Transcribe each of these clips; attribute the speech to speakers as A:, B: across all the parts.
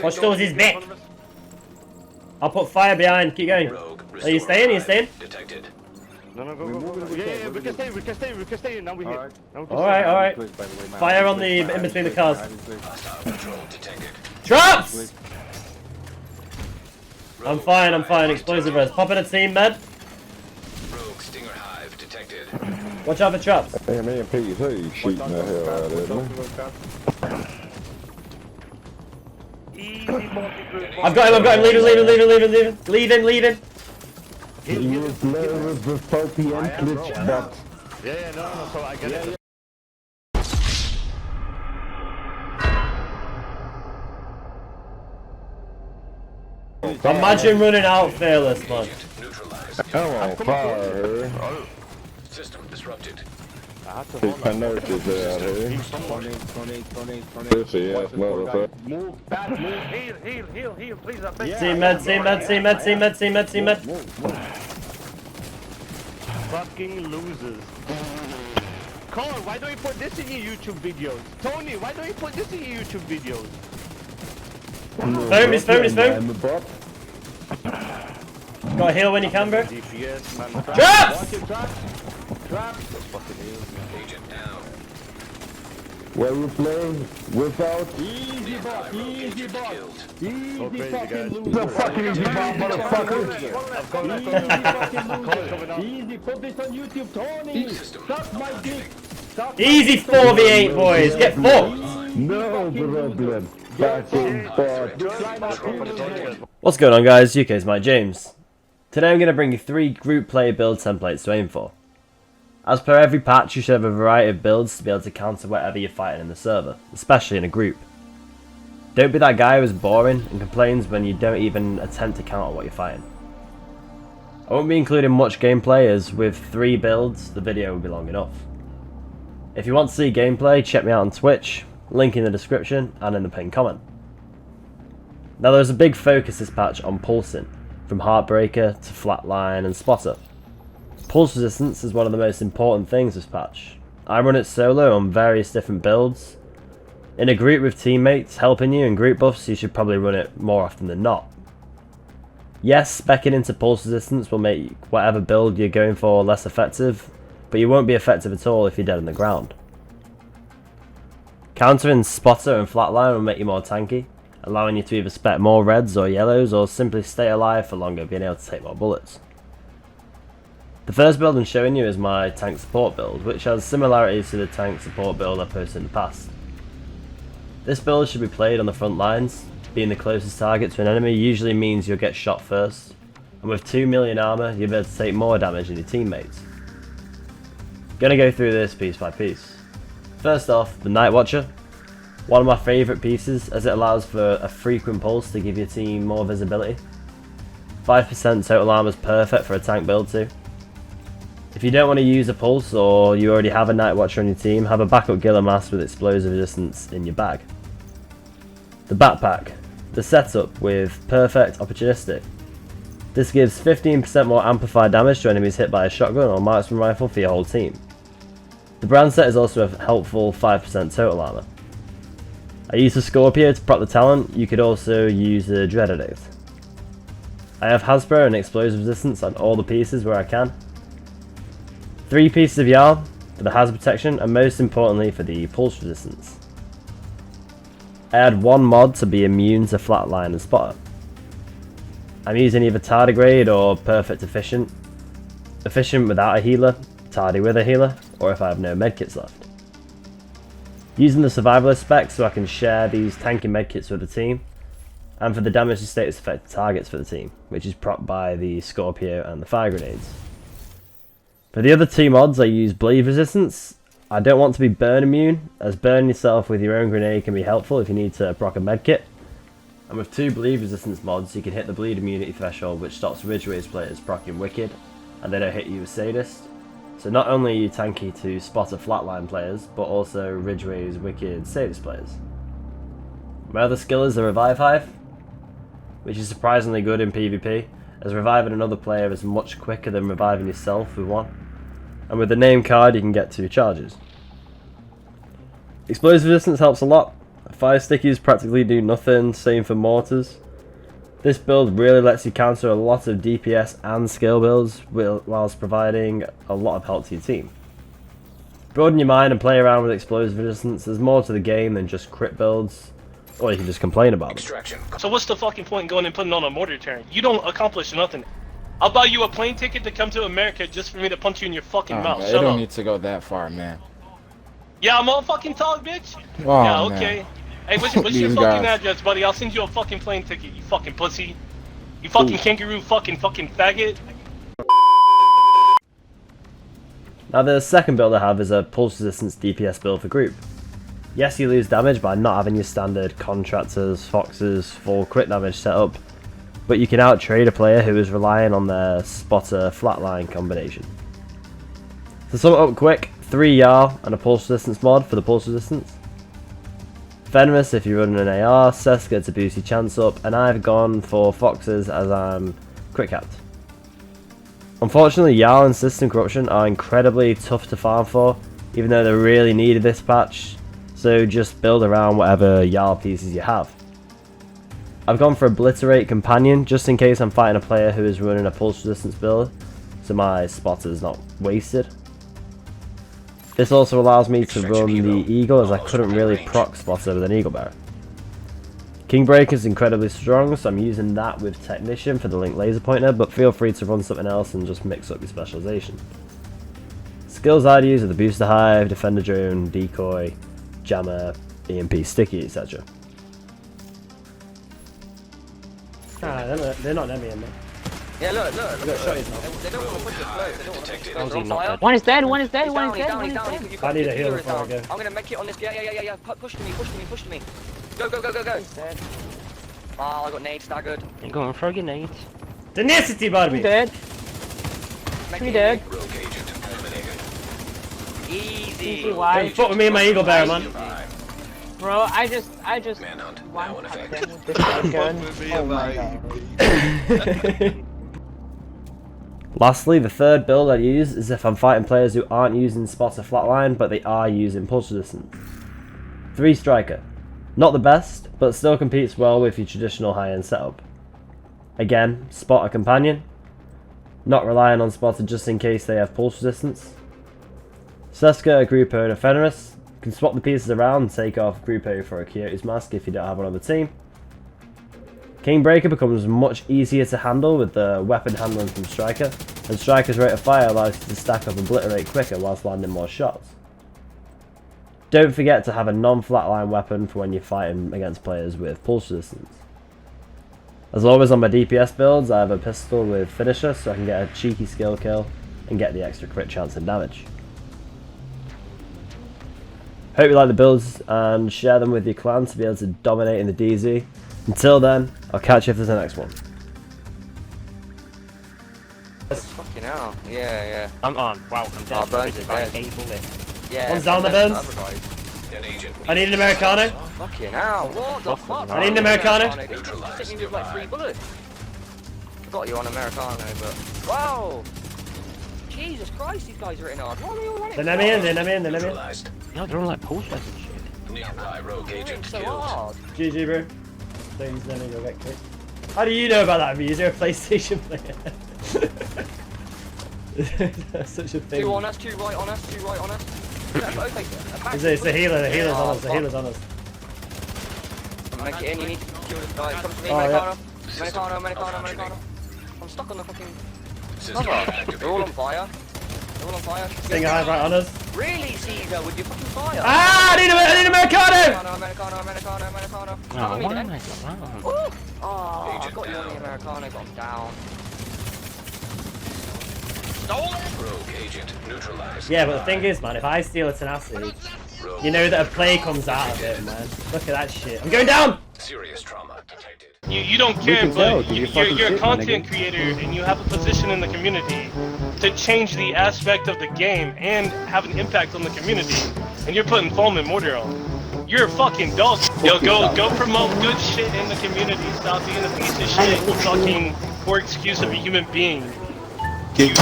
A: Watch towards his back. I'll put fire behind. Keep going. Are you staying? Are you staying?
B: No, go. Yeah, we can stay. Now we're here.
A: Alright. Fire on the in between the cars. Traps! I'm fine. Explosive res. Pop in a team, med. Watch out for traps.
C: Hey, me and Pete, you shooting the hell out of it,
A: I've got him. Leaving.
C: You play with the VPN glitch bot.
B: Yeah, no, so I get it.
A: I'm imagine running out fearless, man.
C: Come on, fire.
D: System disrupted.
C: These penalties out here. 50 ass motherfucker.
B: Move back, move. Heal, please. I beg.
A: Team med.
B: Fucking losers. Cole, why don't you put this in your YouTube videos? Tony, why don't you put this in your YouTube videos?
A: Phone. Got a heal when you can, bro.
B: DPS, man.
A: Traps!
B: Traps! Fucking heal.
D: Agent down.
C: Where you play without
E: Easy bot. Easy fucking loser.
C: the fucking easy bot, motherfucker.
E: Easy, put this on YouTube, Tony. Suck my dick.
A: Easy 4v8, boys. Get fucked.
C: No problem. Back in bot.
A: What's going on, guys? UK's Mike James. Today I'm going to bring you 3 group play build templates to aim for. As per every patch, you should have a variety of builds to be able to counter whatever you're fighting in the server, especially in a group. Don't be that guy who's boring and complains when you don't even attempt to counter what you're fighting. I won't be including much gameplay, as with 3 builds, the video will be long enough. If you want to see gameplay, check me out on Twitch, link in the description and in the pinned comment. Now there's a big focus this patch on pulsing, from Heartbreaker to Flatline and Spotter. Pulse resistance is one of the most important things this patch. I run it solo on various different builds. In a group with teammates helping you and group buffs, you should probably run it more often than not. Yes, speccing into pulse resistance will make whatever build you're going for less effective, but you won't be effective at all if you're dead on the ground. Countering Spotter and Flatline will make you more tanky, allowing you to either spec more reds or yellows or simply stay alive for longer, being able to take more bullets. The first build I'm showing you is my tank support build, which has similarities to the tank support build I posted in the past. This build should be played on the front lines. Being the closest target to an enemy usually means you'll get shot first, and with 2 million armor you'll be able to take more damage than your teammates. Gonna go through this piece by piece. First off, the Night Watcher. One of my favourite pieces, as it allows for a frequent pulse to give your team more visibility. 5% total armor is perfect for a tank build too. If you don't want to use a pulse, or you already have a Night Watcher on your team, have a backup Giller Mask with explosive resistance in your bag. The Backpack. The setup with Perfect Opportunistic. This gives 15% more amplified damage to enemies hit by a shotgun or marksman rifle for your whole team. The brand set is also a helpful 5% total armor. I use the Scorpio to prop the talent. You could also use the Dreaded. I have Hasbro and explosive resistance on all the pieces where I can. 3 pieces of Yarn for the hazard protection, and most importantly for the pulse resistance. I had 1 mod to be immune to Flatline and Spotter. I'm using either Tardigrade or Perfect Efficient. Efficient without a healer, Tardy with a healer, or if I have no medkits left. Using the Survivalist spec so I can share these tanky medkits with the team, and for the damage to status affected targets for the team, which is propped by the Scorpio and the fire grenades. For the other 2 mods I use bleed resistance. I don't want to be burn immune, as burning yourself with your own grenade can be helpful if you need to proc a medkit. And with 2 bleed resistance mods you can hit the bleed immunity threshold, which stops Ridgeways players proccing Wicked, and they don't hit you with Sadist. So not only are you tanky to Spotter Flatline players, but also Ridgeways, Wicked, Sadist players. My other skill is the Revive Hive, which is surprisingly good in PvP, as reviving another player is much quicker than reviving yourself with 1. And with the name card you can get 2 charges. Explosive resistance helps a lot. Fire stickies practically do nothing, same for mortars. This build really lets you counter a lot of DPS and skill builds whilst providing a lot of help to your team. Broaden your mind and play around with explosive resistance. There's more to the game than just crit builds, or you can just complain about them.
D: Extraction.
F: So what's the fucking point in going and putting on a mortar turret? You don't accomplish nothing. I'll buy you a plane ticket to come to America just for me to punch you in your fucking mouth.
G: Man,
F: Shut
G: it don't
F: up.
G: need to go that far, man.
F: Yeah, I'm all fucking talk, bitch.
G: Oh,
F: Yeah, okay.
G: man.
F: Hey, what's your
G: These
F: fucking
G: guys.
F: address, buddy? I'll send you a fucking plane ticket, you fucking pussy. You fucking kangaroo fucking faggot.
A: Now the second build I have is a pulse resistance DPS build for group. Yes, you lose damage by not having your standard contractors, foxes, full crit damage set up, but you can out-trade a player who is relying on their spotter flatline combination. To sum it up quick, 3 Jarl and a pulse resistance mod for the pulse resistance. Venomous if you're running an AR, Seska to boost your chance up, and I've gone for foxes as I'm crit capped. Unfortunately, Jarl and System Corruption are incredibly tough to farm for, even though they're really needed this patch, so just build around whatever Jarl pieces you have. I've gone for Obliterate Companion, just in case I'm fighting a player who is running a pulse resistance build, so my spotter's not wasted. This also allows me to run the Eagle, as I couldn't really proc spotter with an Eagle Bearer. Kingbreaker is incredibly strong, so I'm using that with Technician for the Link Laser Pointer, but feel free to run something else and just mix up your specialization. Skills I'd use are the Booster Hive, Defender Drone, Decoy, Jammer, EMP Sticky, etc.
E: Nah, they're not them in there.
H: Yeah, look.
E: They got shotties now.
H: They don't want to push it close. They don't want to push it close.
B: How's he
H: On
B: not
H: fire.
B: dead?
I: One is dead, one is dead,
H: He's
I: one
H: down,
I: is
H: he's
I: dead,
H: down,
I: one
H: he's
I: is
H: down.
I: dead.
H: You've
E: I
H: got
E: need
H: to
E: a
H: get
E: heal
H: the
E: before I
H: down.
E: go.
H: I'm gonna make it on this. Yeah. Push to me. Go. Oh, I got nade staggered.
B: You're going for grenades.
E: Tenacity, Barbie!
I: Two dead,
H: Make
I: three
H: it
I: dead.
D: Rogue agent eliminated.
H: Easy.
I: Easy
E: Don't
I: wide.
E: fuck with me and my Eagle Bearer, man.
I: Bro, I just
D: Manhunt
I: one
D: now in
I: tap
D: effect.
I: them with this shotgun. Oh my god.
A: Lastly, the third build I use is if I'm fighting players who aren't using spotter flatline, but they are using pulse resistance. 3 Striker. Not the best, but still competes well with your traditional high-end setup. Again, spotter companion. Not relying on spotter just in case they have pulse resistance. Seska, a Grupo, and a Venomous. Can swap the pieces around and take off Grupo for a Coyote's Mask if you don't have one on the team. Kingbreaker becomes much easier to handle with the weapon handling from Striker, and Striker's rate of fire allows you to stack up Obliterate quicker whilst landing more shots. Don't forget to have a non-flatline weapon for when you're fighting against players with pulse resistance. As always on my DPS builds, I have a pistol with finisher so I can get a cheeky skill kill and get the extra crit chance and damage. Hope you like the builds and share them with your clan to be able to dominate in the DZ. Until then, I'll catch you for the next one.
H: Fucking hell. Yeah.
B: I'm on. Wow, I'm dead.
H: Oh, Burns is
B: By
H: dead.
B: a bullet.
H: Yeah.
E: One's down the
H: that's
E: bends.
H: other guys.
D: An agent.
E: I need an Americano.
H: Fucking hell. What the fuck?
E: I need an Americano.
H: They just hit me with like 3 bullets. I got you on Americano, but wow. Jesus Christ, these guys are hitting hard. Why are they all running?
E: They're never in, they're never in, they're never in.
D: Neutralized.
B: Yeah, they're all like posters and shit.
D: Nearby rogue agent
H: so
D: killed.
H: hard.
E: GG, bro. Don't use none of your get kicked. How do you know about that? Is there a PlayStation player? That's such a thing.
H: 2 on us, 2 right on us, 2 right on us.
E: It's the healer, the healer's on us, the healer's on us.
H: Make it in, you need to kill this guy. Come to me,
E: Oh, yeah.
H: Americano. I'm stuck on the fucking
D: System
H: cover.
D: activated.
H: They're all on fire.
E: Stinger hive right on us.
H: Really, Caesar, with your fucking fire?
E: Ah, I need an Americano!
H: Americano.
B: Oh, why am I so wrong?
H: Oh, I got you on the Americano, got him down.
D: Rogue agent neutralized.
E: Yeah, but the thing is, man, if I steal a tenacity, you know that a play comes out of it, man. Look at that shit. I'm going down!
D: Serious trauma detected.
F: You don't care,
C: can tell,
F: but
C: 'cause
F: you're
C: fucking
F: a
C: shit,
F: content
C: nigga.
F: creator and you have a position in the community to change the aspect of the game and have an impact on the community. And you're putting foam and mortar on. You're a fucking dog. Yo, go promote good shit in the community. Stop being a piece of shit. You fucking poor excuse of a human being. You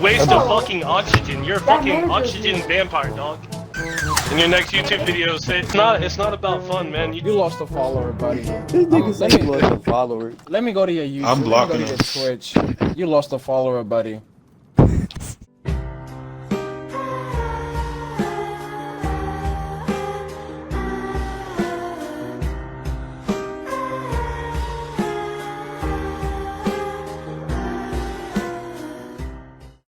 F: waste of fucking oxygen. You're a fucking oxygen vampire, dog. In your next YouTube video, say it's not about fun, man.
G: You lost a follower, buddy.
C: This nigga said he lost a follower.
G: Let me go to your YouTube.
I: I'm blocking
G: Let me go to your Twitch. You lost a follower, buddy.